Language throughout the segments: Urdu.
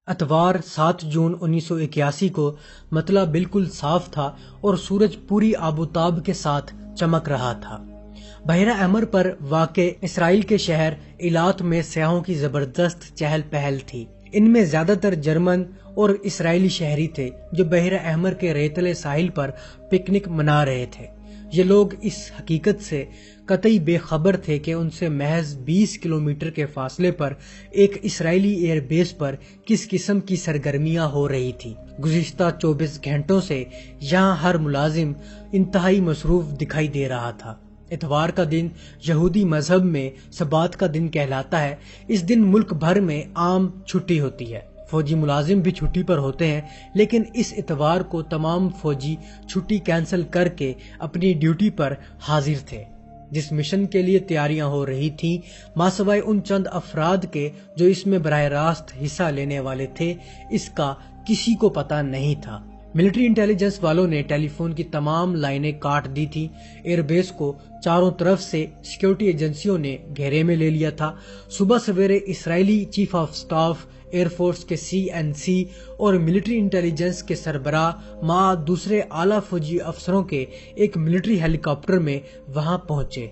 اتوار 7 جون 1981 کو مطلع بالکل صاف تھا اور سورج پوری آب و تاب کے ساتھ چمک رہا تھا۔ بحیرہ احمر پر واقع اسرائیل کے شہر ایلات میں سیاحوں کی زبردست چہل پہل تھی۔ ان میں زیادہ تر جرمن اور اسرائیلی شہری تھے جو بحیرہ احمر کے ریتلے ساحل پر پکنک منا رہے تھے۔ یہ لوگ اس حقیقت سے قطعی بے خبر تھے کہ ان سے محض 20 کلومیٹر کے فاصلے پر ایک اسرائیلی ایئر بیس پر کس قسم کی سرگرمیاں ہو رہی تھی۔ گزشتہ 24 گھنٹوں سے یہاں ہر ملازم انتہائی مصروف دکھائی دے رہا تھا۔ اتوار کا دن یہودی مذہب میں سبات کا دن کہلاتا ہے۔ اس دن ملک بھر میں عام چھٹی ہوتی ہے۔ فوجی ملازم بھی چھٹی پر ہوتے ہیں، لیکن اس اتوار کو تمام فوجی چھٹی کینسل کر کے اپنی ڈیوٹی پر حاضر تھے۔ جس مشن کے لیے تیاریاں ہو رہی تھیں، ماسوائے ان چند افراد کے جو اس میں براہ راست حصہ لینے والے تھے، اس کا کسی کو پتہ نہیں تھا۔ ملٹری انٹیلیجنس والوں نے ٹیلی فون کی تمام لائنیں کاٹ دی تھی۔ ایئر بیس کو چاروں طرف سے سیکیورٹی ایجنسیوں نے گھیرے میں لے لیا تھا۔ صبح سویرے اسرائیلی chief of staff, air force کے CNC اور ملٹری انٹیلیجنس کے سربراہ مع دوسرے اعلیٰ فوجی افسروں کے ایک ملٹری ہیلی کاپٹر میں وہاں پہنچے۔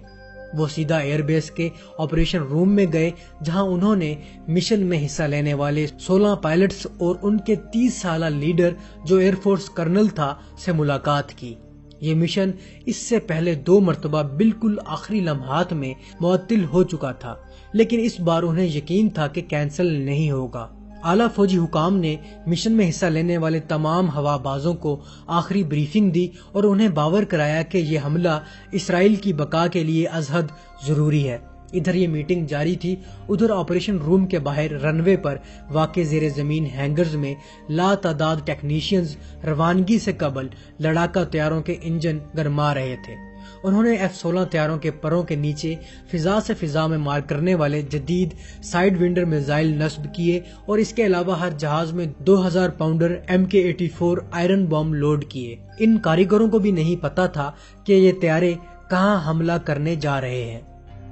وہ سیدھا ایئر بیس کے آپریشن روم میں گئے، جہاں انہوں نے مشن میں حصہ لینے والے 16 پائلٹس اور ان کے 30 سالہ لیڈر جو ایئر فورس کرنل تھا سے ملاقات کی۔ یہ مشن اس سے پہلے 2 مرتبہ بالکل آخری لمحات میں معطل ہو چکا تھا، لیکن اس بار انہیں یقین تھا کہ کینسل نہیں ہوگا۔ اعلیٰ فوجی حکام نے مشن میں حصہ لینے والے تمام ہوا بازوں کو آخری بریفنگ دی اور انہیں باور کرایا کہ یہ حملہ اسرائیل کی بقا کے لیے از حد ضروری ہے۔ ادھر یہ میٹنگ جاری تھی، ادھر آپریشن روم کے باہر رن وے پر واقع زیر زمین ہینگرز میں لا تعداد ٹیکنیشینز روانگی سے قبل لڑاکا طیاروں کے انجن گرما رہے تھے۔ انہوں نے F-16 طیاروں کے پروں کے نیچے فضا سے فضا میں مار کرنے والے جدید سائیڈ ونڈر میزائل نصب کیے اور اس کے علاوہ ہر جہاز میں 2000 پاؤنڈر MK-84 آئرن بم لوڈ کیے۔ ان کاریگروں کو بھی نہیں پتا تھا کہ یہ طیارے کہاں حملہ کرنے جا رہے ہیں۔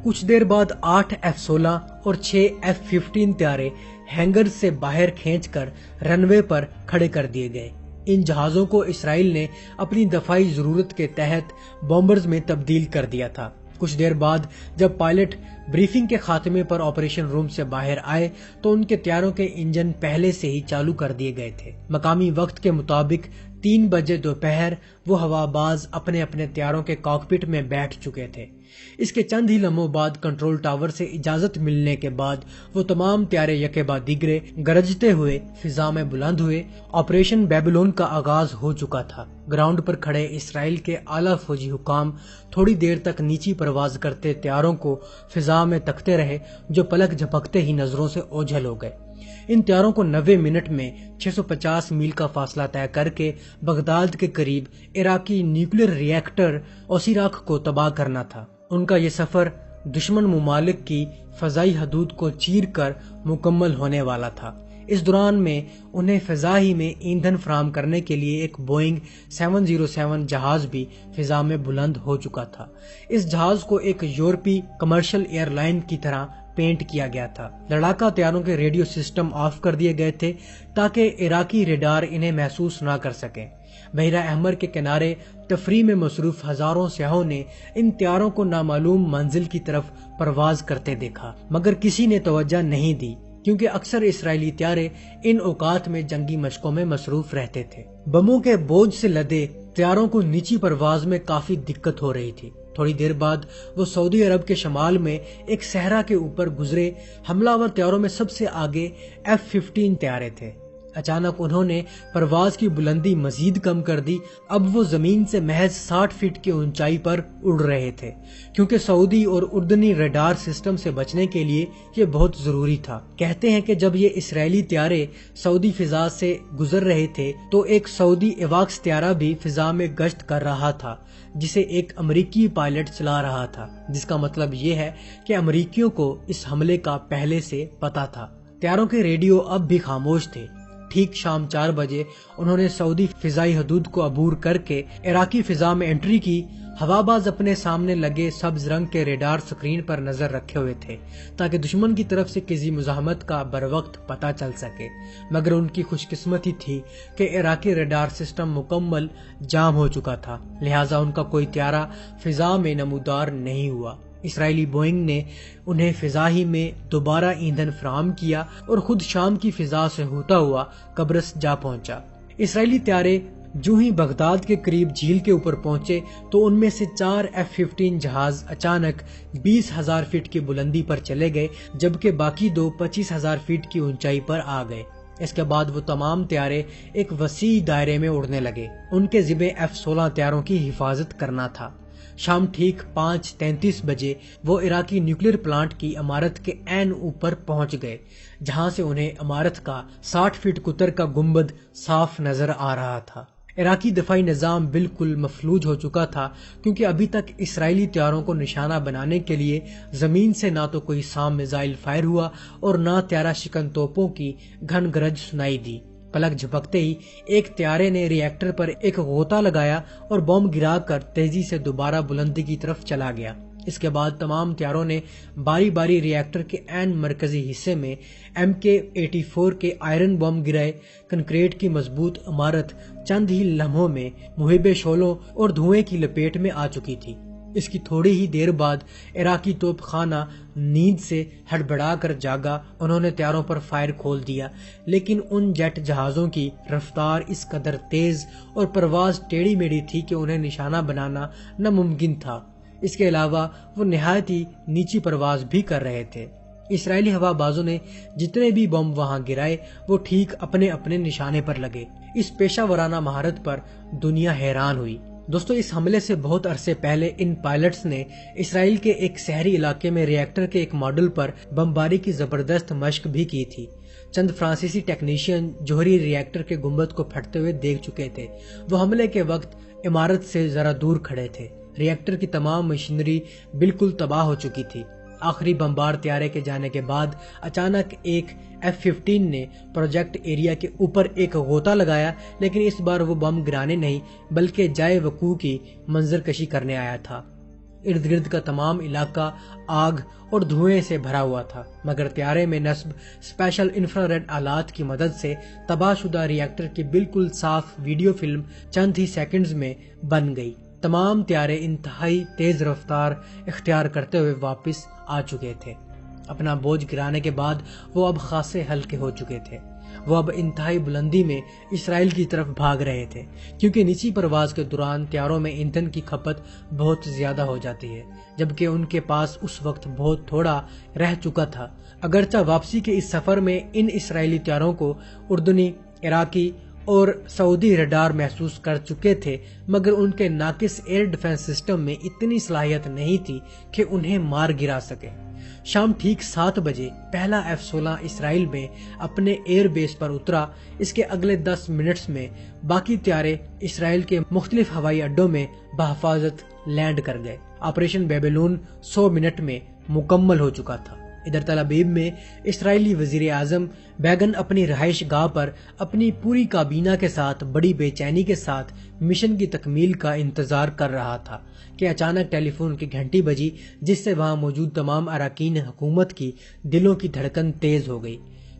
کچھ دیر بعد 8 F-16 اور 6 F-15 طیارے ہینگر سے باہر کھینچ کر رن وے پر کھڑے کر دیے گئے۔ ان جہازوں کو اسرائیل نے اپنی دفاعی ضرورت کے تحت بمبرز میں تبدیل کر دیا تھا۔ کچھ دیر بعد جب پائلٹ بریفنگ کے خاتمے پر آپریشن روم سے باہر آئے تو ان کے طیاروں کے انجن پہلے سے ہی چالو کر دیے گئے تھے۔ مقامی وقت کے مطابق 3 بجے دوپہر وہ ہوا باز اپنے اپنے طیاروں کے کاکپٹ میں بیٹھ چکے تھے۔ اس کے چند ہی لمحوں بعد کنٹرول ٹاور سے اجازت ملنے کے بعد وہ تمام طیارے یکے بعد دیگرے گرجتے ہوئے فضا میں بلند ہوئے۔ آپریشن بیبلون کا آغاز ہو چکا تھا۔ گراؤنڈ پر کھڑے اسرائیل کے اعلیٰ فوجی حکام تھوڑی دیر تک نیچی پرواز کرتے طیاروں کو فضا میں تکتے رہے، جو پلک جھپکتے ہی نظروں سے اوجھل ہو گئے۔ ان طیاروں کو 90 منٹ میں 650 میل کا فاصلہ طے کر کے بغداد کے قریب عراقی نیوکلیر ری ایکٹر اوسیراک کو تباہ کرنا تھا۔ ان کا یہ سفر دشمن ممالک کی فضائی حدود کو چیر کر مکمل ہونے والا تھا۔ اس دوران میں انہیں فضا ہی میں ایندھن فراہم کرنے کے لیے ایک بوئنگ 707 جہاز بھی فضا میں بلند ہو چکا تھا۔ اس جہاز کو ایک یورپی کمرشل ایئر لائن کی طرح پینٹ کیا گیا تھا۔ لڑاکا طیاروں کے ریڈیو سسٹم آف کر دیے گئے تھے تاکہ عراقی ریڈار انہیں محسوس نہ کر سکیں۔ بحیرہ احمر کے کنارے تفریح میں مصروف ہزاروں سیاحوں نے ان طیاروں کو نامعلوم منزل کی طرف پرواز کرتے دیکھا، مگر کسی نے توجہ نہیں دی کیونکہ اکثر اسرائیلی طیارے ان اوقات میں جنگی مشقوں میں مصروف رہتے تھے۔ بموں کے بوجھ سے لدے طیاروں کو نیچی پرواز میں کافی دقت ہو رہی تھی۔ تھوڑی دیر بعد وہ سعودی عرب کے شمال میں ایک صحرا کے اوپر گزرے۔ حملہ آور طیاروں میں سب سے آگے F-15 طیارے تھے۔ اچانک انہوں نے پرواز کی بلندی مزید کم کر دی۔ اب وہ زمین سے محض 60 فٹ کی اونچائی پر اڑ رہے تھے، کیونکہ سعودی اور اردنی ریڈار سسٹم سے بچنے کے لیے یہ بہت ضروری تھا۔ کہتے ہیں کہ جب یہ اسرائیلی طیارے سعودی فضا سے گزر رہے تھے تو ایک سعودی ایواکس طیارہ بھی فضا میں گشت کر رہا تھا، جسے ایک امریکی پائلٹ چلا رہا تھا، جس کا مطلب یہ ہے کہ امریکیوں کو اس حملے کا پہلے سے پتا تھا۔ طیاروں کے ریڈیو اب بھی خاموش تھے۔ ٹھیک شام 4 بجے انہوں نے سعودی فضائی حدود کو عبور کر کے عراقی فضا میں انٹری کی۔ ہواباز اپنے سامنے لگے سبز رنگ کے ریڈار سکرین پر نظر رکھے ہوئے تھے تاکہ دشمن کی طرف سے کسی مزاحمت کا بروقت پتہ چل سکے، مگر ان کی خوش قسمتی تھی کہ عراقی ریڈار سسٹم مکمل جام ہو چکا تھا، لہٰذا ان کا کوئی طیارہ فضا میں نمودار نہیں ہوا۔ اسرائیلی بوئنگ نے انہیں فضا ہی میں دوبارہ ایندھن فراہم کیا اور خود شام کی فضا سے ہوتا ہوا قبرص جا پہنچا۔ اسرائیلی طیارے جو ہی بغداد کے قریب جھیل کے اوپر پہنچے تو ان میں سے 4 F-15 جہاز اچانک 20,000 فٹ کی بلندی پر چلے گئے، جبکہ باقی 2 25,000 فٹ کی اونچائی پر آ گئے۔ اس کے بعد وہ تمام طیارے ایک وسیع دائرے میں اڑنے لگے۔ ان کے ذمے F-16 طیاروں کی حفاظت کرنا تھا۔ شام ٹھیک 5:33 بجے وہ عراقی نیوکلیر پلانٹ کی عمارت کے عین اوپر پہنچ گئے، جہاں سے انہیں عمارت کا 60 فٹ قطر کا گنبد صاف نظر آ رہا تھا۔ عراقی دفاعی نظام بالکل مفلوج ہو چکا تھا، کیونکہ ابھی تک اسرائیلی طیاروں کو نشانہ بنانے کے لیے زمین سے نہ تو کوئی سام میزائل فائر ہوا اور نہ طیارہ شکن توپوں کی گھن گرج سنائی دی۔ پلک جھپکتے ہی ایک طیارے نے ری ایکٹر پر ایک غوطہ لگایا اور بم گرا کر تیزی سے دوبارہ بلندی کی طرف چلا گیا۔ اس کے بعد تمام طیاروں نے باری باری ری ایکٹر کے عین مرکزی حصے میں MK-84 کے آئرن بم گرائے۔ کنکریٹ کی مضبوط عمارت چند ہی لمحوں میں مہیب شعلوں اور دھوئیں کی لپیٹ میں آ چکی تھی۔ اس کی تھوڑی ہی دیر بعد عراقی توپ خانہ نیند سے ہڑبڑا کر جاگا۔ انہوں نے طیاروں پر فائر کھول دیا، لیکن ان جیٹ جہازوں کی رفتار اس قدر تیز اور پرواز ٹیڑھی میڑھی تھی کہ انہیں نشانہ بنانا ناممکن تھا۔ اس کے علاوہ وہ نہایت ہی نیچی پرواز بھی کر رہے تھے۔ اسرائیلی ہوا بازوں نے جتنے بھی بم وہاں گرائے وہ ٹھیک اپنے اپنے نشانے پر لگے۔ اس پیشہ ورانہ مہارت پر دنیا حیران ہوئی۔ دوستو، اس حملے سے بہت عرصے پہلے ان پائلٹس نے اسرائیل کے ایک شہری علاقے میں ری ایکٹر کے ایک ماڈل پر بمباری کی زبردست مشق بھی کی تھی۔ چند فرانسیسی ٹیکنیشین جوہری ری ایکٹر کے گنبد کو پھٹتے ہوئے دیکھ چکے تھے۔ وہ حملے کے وقت عمارت سے ذرا دور کھڑے تھے۔ ری ایکٹر کی تمام مشینری بالکل تباہ ہو چکی تھی۔ آخری بمبار طیارے کے جانے کے بعد اچانک ایک F-15 نے پروجیکٹ ایریا کے اوپر ایک غوطہ لگایا، لیکن اس بار وہ بم گرانے نہیں بلکہ جائے وقوع کی منظر کشی کرنے آیا تھا۔ ارد گرد کا تمام علاقہ آگ اور دھوئیں سے بھرا ہوا تھا، مگر طیارے میں نصب اسپیشل انفرا ریڈ آلات کی مدد سے تباہ شدہ ری ایکٹر کی بالکل صاف ویڈیو فلم چند ہی سیکنڈز میں بن گئی۔ تمام طیارے انتہائی تیز رفتار اختیار کرتے ہوئے واپس آ چکے تھے۔ اپنا بوجھ گرانے کے بعد وہ اب خاصے ہلکے ہو چکے تھے۔ وہ اب انتہائی بلندی میں اسرائیل کی طرف بھاگ رہے تھے، کیونکہ نیچی پرواز کے دوران طیاروں میں ایندھن کی کھپت بہت زیادہ ہو جاتی ہے، جبکہ ان کے پاس اس وقت بہت تھوڑا رہ چکا تھا۔ اگرچہ واپسی کے اس سفر میں ان اسرائیلی طیاروں کو اردنی، عراقی اور سعودی ریڈار محسوس کر چکے تھے، مگر ان کے ناقص ایئر ڈیفنس سسٹم میں اتنی صلاحیت نہیں تھی کہ انہیں مار گرا سکے۔ شام ٹھیک 7 بجے پہلا F-16 اسرائیل میں اپنے ایئر بیس پر اترا۔ اس کے اگلے 10 منٹس میں باقی طیارے اسرائیل کے مختلف ہوائی اڈوں میں بحفاظت لینڈ کر گئے۔ آپریشن بیبیلون 100 منٹ میں مکمل ہو چکا تھا۔ ادھر تل ابیب میں اسرائیلی وزیر اعظم بیگن اپنی رہائش گاہ پر اپنی پوری کابینہ کے ساتھ بڑی بے چینی کے ساتھ مشن کی تکمیل کا انتظار کر رہا تھا کہ اچانک ٹیلی فون کی گھنٹی بجی، جس سے وہاں موجود تمام اراکین حکومت کی دلوں کی دھڑکن تیز ہو گئی۔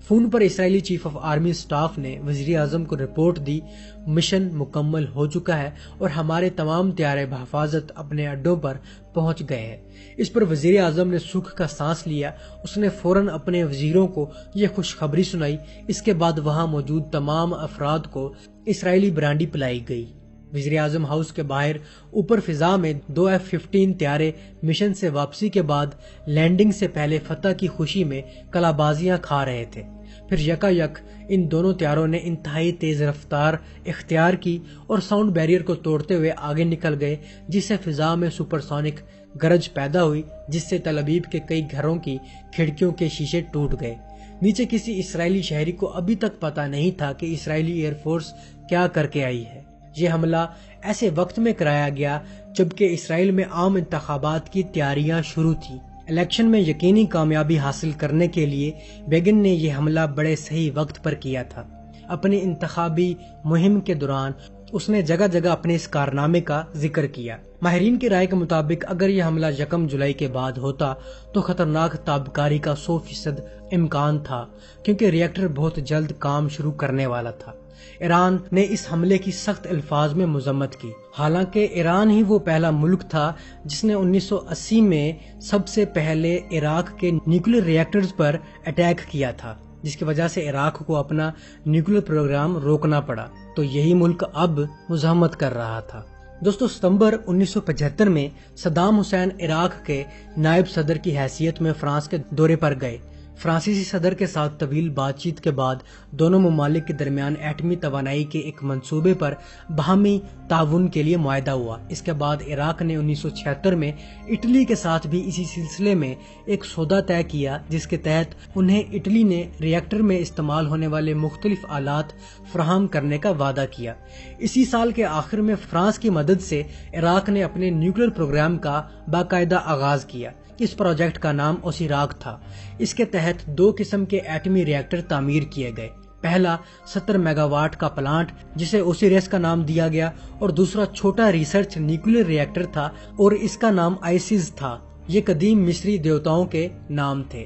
Phone per Israeli chief of army staff نے وزیر اعظم کو رپورٹ دی، مشن مکمل ہو چکا ہے اور ہمارے تمام طیارے بحفاظت اپنے اڈوں پر پہنچ گئے ہیں۔ اس پر وزیر اعظم نے سکھ کا سانس لیا۔ اس نے فوراً اپنے وزیروں کو یہ خوشخبری سنائی۔ اس کے بعد وہاں موجود تمام افراد کو اسرائیلی برانڈی پلائی گئی۔ وزیر اعظم ہاؤس کے باہر اوپر فضا میں 2 F-15 طیارے مشن سے واپسی کے بعد لینڈنگ سے پہلے فتح کی خوشی میں کلابازیاں کھا رہے تھے۔ پھر یکا یک ان دونوں طیاروں نے انتہائی تیز رفتار اختیار کی اور ساؤنڈ بیریئر کو توڑتے ہوئے آگے نکل گئے، جس سے فضا میں سپر سونک گرج پیدا ہوئی، جس سے تل ابیب کے کئی گھروں کی کھڑکیوں کے شیشے ٹوٹ گئے۔ نیچے کسی اسرائیلی شہری کو ابھی تک پتا نہیں تھا کہ اسرائیلی ایئر فورس کیا کر کے آئی ہے۔ یہ حملہ ایسے وقت میں کرایا گیا جبکہ اسرائیل میں عام انتخابات کی تیاریاں شروع تھیں۔ الیکشن میں یقینی کامیابی حاصل کرنے کے لیے بیگن نے یہ حملہ بڑے صحیح وقت پر کیا تھا۔ اپنی انتخابی مہم کے دوران اس نے جگہ جگہ اپنے اس کارنامے کا ذکر کیا۔ ماہرین کی رائے کے مطابق اگر یہ حملہ 1 جولائی کے بعد ہوتا تو خطرناک تابکاری کا 100% امکان تھا، کیونکہ ری ایکٹر بہت جلد کام شروع کرنے والا تھا۔ ایران نے اس حملے کی سخت الفاظ میں مذمت کی، حالانکہ ایران ہی وہ پہلا ملک تھا جس نے 1980 میں سب سے پہلے عراق کے نیوکلیر ری ایکٹرز پر اٹیک کیا تھا، جس کی وجہ سے عراق کو اپنا نیوکلیر پروگرام روکنا پڑا، تو یہی ملک اب مزاحمت کر رہا تھا۔ دوستو، ستمبر 1975 میں صدام حسین عراق کے نائب صدر کی حیثیت میں فرانس کے دورے پر گئے۔ فرانسیسی صدر کے ساتھ طویل بات چیت کے بعد دونوں ممالک کے درمیان ایٹمی توانائی کے ایک منصوبے پر باہمی تعاون کے لیے معاہدہ ہوا۔ اس کے بعد عراق نے 1976 میں اٹلی کے ساتھ بھی اسی سلسلے میں ایک سودا طے کیا، جس کے تحت انہیں اٹلی نے ری ایکٹر میں استعمال ہونے والے مختلف آلات فراہم کرنے کا وعدہ کیا۔ اسی سال کے آخر میں فرانس کی مدد سے عراق نے اپنے نیوکلیر پروگرام کا باقاعدہ آغاز کیا۔ اس پروجیکٹ کا نام اوسیراک تھا۔ اس کے تحت 2 قسم کے ایٹمی ری ایکٹر تعمیر کیے گئے۔ پہلا 70 میگا واٹ کا پلانٹ جسے اوسیریس کا نام دیا گیا، اور دوسرا چھوٹا ریسرچ نیوکلیر ری ایکٹر تھا اور اس کا نام آئسز تھا۔ یہ قدیم مصری دیوتاؤں کے نام تھے۔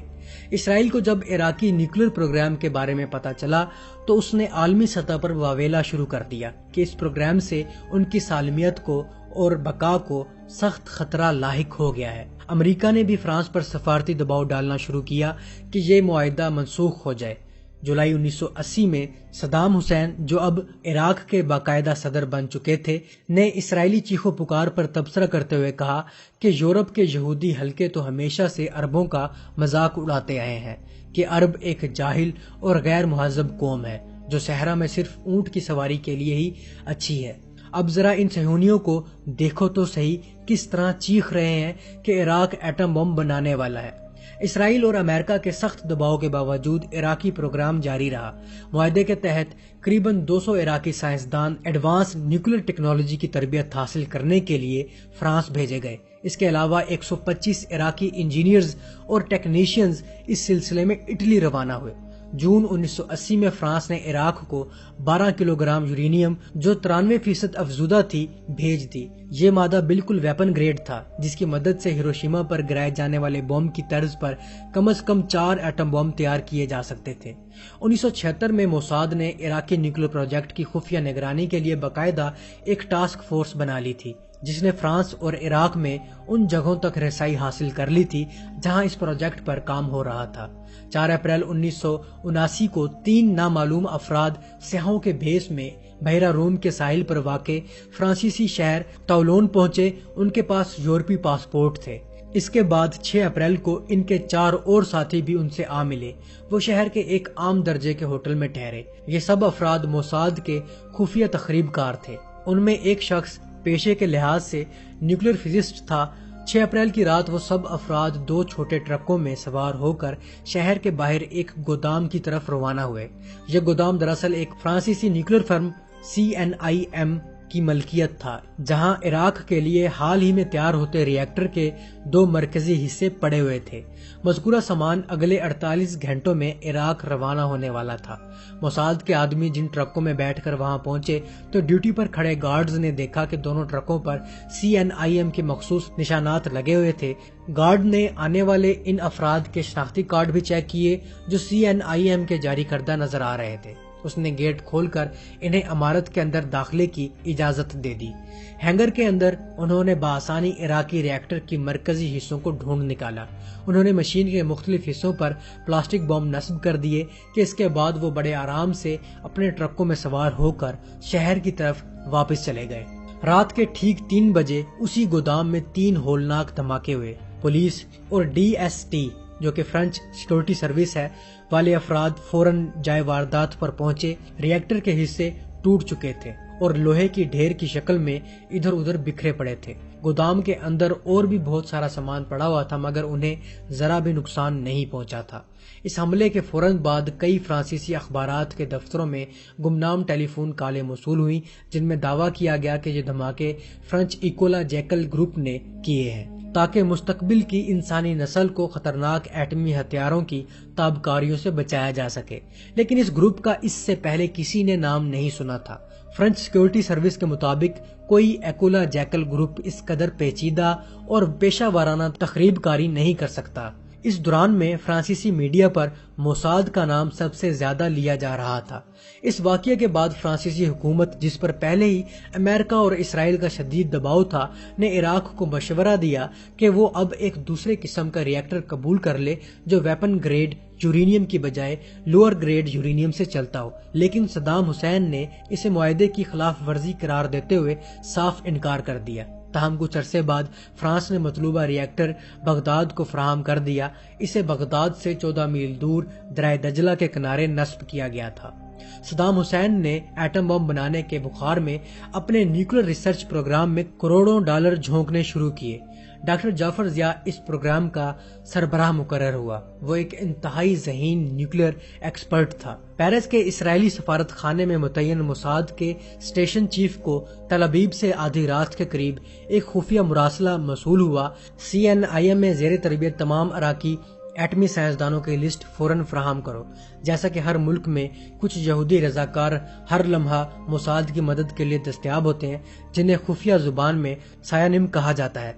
اسرائیل کو جب عراقی نیوکلیر پروگرام کے بارے میں پتا چلا تو اس نے عالمی سطح پر واویلا شروع کر دیا کہ اس پروگرام سے ان کی سالمیت کو اور بقا کو سخت خطرہ لاحق ہو گیا ہے۔ امریکہ نے بھی فرانس پر سفارتی دباؤ ڈالنا شروع کیا کہ یہ معاہدہ منسوخ ہو جائے۔ جولائی 1980 میں صدام حسین، جو اب عراق کے باقاعدہ صدر بن چکے تھے، نے اسرائیلی چیخو پکار پر تبصرہ کرتے ہوئے کہا کہ یورپ کے یہودی حلقے تو ہمیشہ سے عربوں کا مذاق اڑاتے آئے ہیں کہ عرب ایک جاہل اور غیر مہذب قوم ہے جو صحرا میں صرف اونٹ کی سواری کے لیے ہی اچھی ہے۔ اب ذرا ان صہیونیوں کو دیکھو تو صحیح، کس طرح چیخ رہے ہیں کہ عراق ایٹم بم بنانے والا ہے۔ اسرائیل اور امریکہ کے سخت دباؤ کے باوجود عراقی پروگرام جاری رہا۔ معاہدے کے تحت قریباً 200 عراقی سائنسدان ایڈوانس نیوکلیر ٹیکنالوجی کی تربیت حاصل کرنے کے لیے فرانس بھیجے گئے۔ اس کے علاوہ 125 عراقی انجینئرز اور ٹیکنیشینز اس سلسلے میں اٹلی روانہ ہوئے۔ جون 1980 میں فرانس نے عراق کو 12 کلو گرام یورینیم، جو 93% افزودہ تھی، بھیج دی۔ یہ مادہ بالکل ویپن گریڈ تھا، جس کی مدد سے ہیروشیما پر گرائے جانے والے بم کی طرز پر کم از کم 4 ایٹم بم تیار کیے جا سکتے تھے۔ 1976 میں موساد نے عراقی نیوکلیر پروجیکٹ کی خفیہ نگرانی کے لیے باقاعدہ ایک ٹاسک فورس بنا لی تھی، جس نے فرانس اور عراق میں ان جگہوں تک رسائی حاصل کر لی تھی جہاں اس پروجیکٹ پر کام ہو رہا تھا۔ 4 اپریل 1979 کو 3 نامعلوم افراد سیاحوں کے بھیس میں بحیرہ روم کے ساحل پر واقع فرانسیسی شہر تولون پہنچے۔ ان کے پاس یورپی پاسپورٹ تھے۔ اس کے بعد 6 اپریل کو ان کے 4 اور ساتھی بھی ان سے آ ملے۔ وہ شہر کے ایک عام درجے کے ہوٹل میں ٹھہرے۔ یہ سب افراد موساد کے خفیہ تخریب کار تھے۔ ان میں ایک شخص پیشے کے لحاظ سے نیوکلیر فزسٹ تھا۔ 6 اپریل کی رات وہ سب افراد 2 چھوٹے ٹرکوں میں سوار ہو کر شہر کے باہر ایک گودام کی طرف روانہ ہوئے۔ یہ گودام دراصل ایک فرانسیسی نیوکلیر فرم CNIM کی ملکیت تھا، جہاں عراق کے لیے حال ہی میں تیار ہوتے ری ایکٹر کے 2 مرکزی حصے پڑے ہوئے تھے۔ مذکورہ سامان اگلے 48 گھنٹوں میں عراق روانہ ہونے والا تھا۔ موساد کے آدمی جن ٹرکوں میں بیٹھ کر وہاں پہنچے تو ڈیوٹی پر کھڑے گارڈز نے دیکھا کہ دونوں ٹرکوں پر CNIM کے مخصوص نشانات لگے ہوئے تھے۔ گارڈ نے آنے والے ان افراد کے شناختی کارڈ بھی چیک کیے جو CNIM کے جاری کردہ نظر آ رہے تھے۔ اس نے گیٹ کھول کر انہیں عمارت کے اندر داخلے کی اجازت دے دی۔ ہینگر کے اندر انہوں نے بآسانی عراقی ری ایکٹر کی مرکزی حصوں کو ڈھونڈ نکالا۔ انہوں نے مشین کے مختلف حصوں پر پلاسٹک بم نصب کر دیے کہ اس کے بعد وہ بڑے آرام سے اپنے ٹرکوں میں سوار ہو کر شہر کی طرف واپس چلے گئے۔ رات کے ٹھیک 3 بجے اسی گودام میں 3 ہولناک دھماکے ہوئے۔ پولیس اور DST، جو کہ فرینچ سیکورٹی سروس ہے، والے افراد فوراً جائے واردات پر پہنچے۔ ری ایکٹر کے حصے ٹوٹ چکے تھے اور لوہے کی ڈھیر کی شکل میں ادھر ادھر بکھرے پڑے تھے۔ گودام کے اندر اور بھی بہت سارا سامان پڑا ہوا تھا، مگر انہیں ذرا بھی نقصان نہیں پہنچا تھا۔ اس حملے کے فوراً بعد کئی فرانسیسی اخبارات کے دفتروں میں گمنام ٹیلی فون کالیں موصول ہوئیں، جن میں دعویٰ کیا گیا کہ یہ دھماکے فرینچ ایکولا جیکل گروپ نے کیے ہیں۔ تاکہ مستقبل کی انسانی نسل کو خطرناک ایٹمی ہتھیاروں کی تابکاریوں سے بچایا جا سکے، لیکن اس گروپ کا اس سے پہلے کسی نے نام نہیں سنا تھا۔ فرینچ سیکورٹی سروس کے مطابق کوئی ایکولا جیکل گروپ اس قدر پیچیدہ اور پیشہ ورانہ تخریب کاری نہیں کر سکتا۔ اس دوران میں فرانسیسی میڈیا پر موساد کا نام سب سے زیادہ لیا جا رہا تھا۔ اس واقعے کے بعد فرانسیسی حکومت، جس پر پہلے ہی امریکہ اور اسرائیل کا شدید دباؤ تھا، نے عراق کو مشورہ دیا کہ وہ اب ایک دوسرے قسم کا ری ایکٹر قبول کر لے جو ویپن گریڈ یورینیم کی بجائے لوور گریڈ یورینیم سے چلتا ہو، لیکن صدام حسین نے اسے معاہدے کی خلاف ورزی قرار دیتے ہوئے صاف انکار کر دیا۔ تاہم کچھ عرصے بعد فرانس نے مطلوبہ ری ایکٹر بغداد کو فراہم کر دیا۔ اسے بغداد سے 14 میل دور دریا دجلہ کے کنارے نصب کیا گیا تھا۔ صدام حسین نے ایٹم بم بنانے کے بخار میں اپنے نیوکلیر ریسرچ پروگرام میں کروڑوں ڈالر جھونکنے شروع کیے۔ ڈاکٹر جعفر ضیاء اس پروگرام کا سربراہ مقرر ہوا۔ وہ ایک انتہائی ذہین نیوکلیر ایکسپرٹ تھا۔ پیرس کے اسرائیلی سفارت خانے میں متعین موساد کے اسٹیشن چیف کو تل ابیب سے آدھی رات کے قریب ایک خفیہ مراسلہ موصول ہوا۔ CNIM میں زیر تربیت تمام عراقی ایٹمی سائنسدانوں کی لسٹ فوراً فراہم کرو۔ جیسا کہ ہر ملک میں کچھ یہودی رضاکار ہر لمحہ موساد کی مدد کے لیے دستیاب ہوتے ہیں، جنہیں خفیہ زبان میں سایانم کہا جاتا ہے،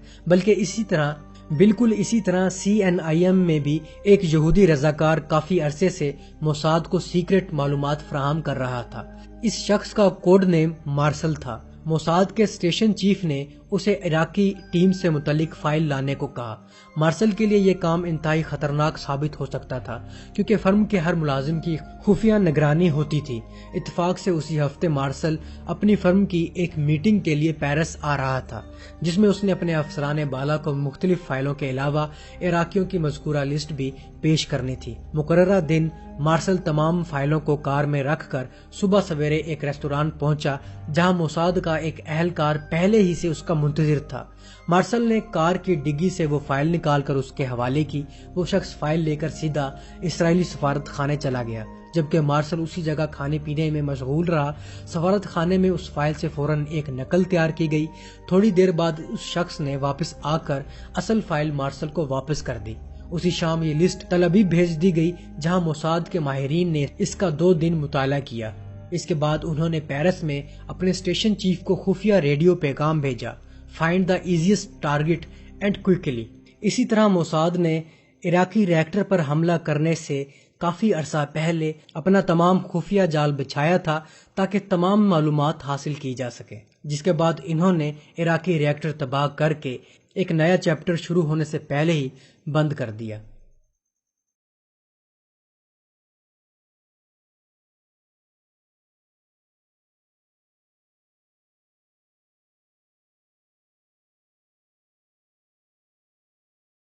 بالکل اسی طرح CNIM میں بھی ایک یہودی رضاکار کافی عرصے سے موساد کو سیکرٹ معلومات فراہم کر رہا تھا۔ اس شخص کا کوڈ نیم مارسل تھا۔ موساد کے اسٹیشن چیف نے اسے عراقی ٹیم سے متعلق فائل لانے کو کہا۔ مارسل کے لیے یہ کام انتہائی خطرناک ثابت ہو سکتا تھا، کیونکہ فرم کے ہر ملازم کی خفیہ نگرانی ہوتی تھی۔ اتفاق سے اسی ہفتے مارسل اپنی فرم کی ایک میٹنگ کے لیے پیرس آ رہا تھا، جس میں اس نے اپنے افسران بالا کو مختلف فائلوں کے علاوہ عراقیوں کی مذکورہ لسٹ بھی پیش کرنی تھی۔ مقررہ دن مارسل تمام فائلوں کو کار میں رکھ کر صبح سویرے ایک ریستوران پہنچا، جہاں موساد کا ایک اہلکار پہلے ہی سے اس کا منتظر تھا۔ مارسل نے کار کی ڈگی سے وہ فائل نکال کر اس کے حوالے کی۔ وہ شخص فائل لے کر سیدھا اسرائیلی سفارت خانے چلا گیا، جبکہ مارسل اسی جگہ کھانے پینے میں مشغول رہا۔ سفارت خانے میں اس فائل سے فوراً ایک نقل تیار کی گئی۔ تھوڑی دیر بعد اس شخص نے واپس آ کر اصل فائل مارسل کو واپس کر دی۔ اسی شام یہ لسٹ تل ابیب بھیج دی گئی، جہاں موساد کے ماہرین نے اس کا 2 دن مطالعہ کیا۔ اس کے بعد انہوں نے پیرس میں اپنے اسٹیشن چیف کو خفیہ ریڈیو پیغام بھیجا، find the easiest target and quickly. اسی طرح موساد نے عراقی ری ایکٹر پر حملہ کرنے سے کافی عرصہ پہلے اپنا تمام خفیہ جال بچھایا تھا تاکہ تمام معلومات حاصل کی جا سکے، جس کے بعد انہوں نے عراقی ری ایکٹر تباہ کر کے ایک نیا چیپٹر شروع ہونے سے پہلے ہی بند کر دیا۔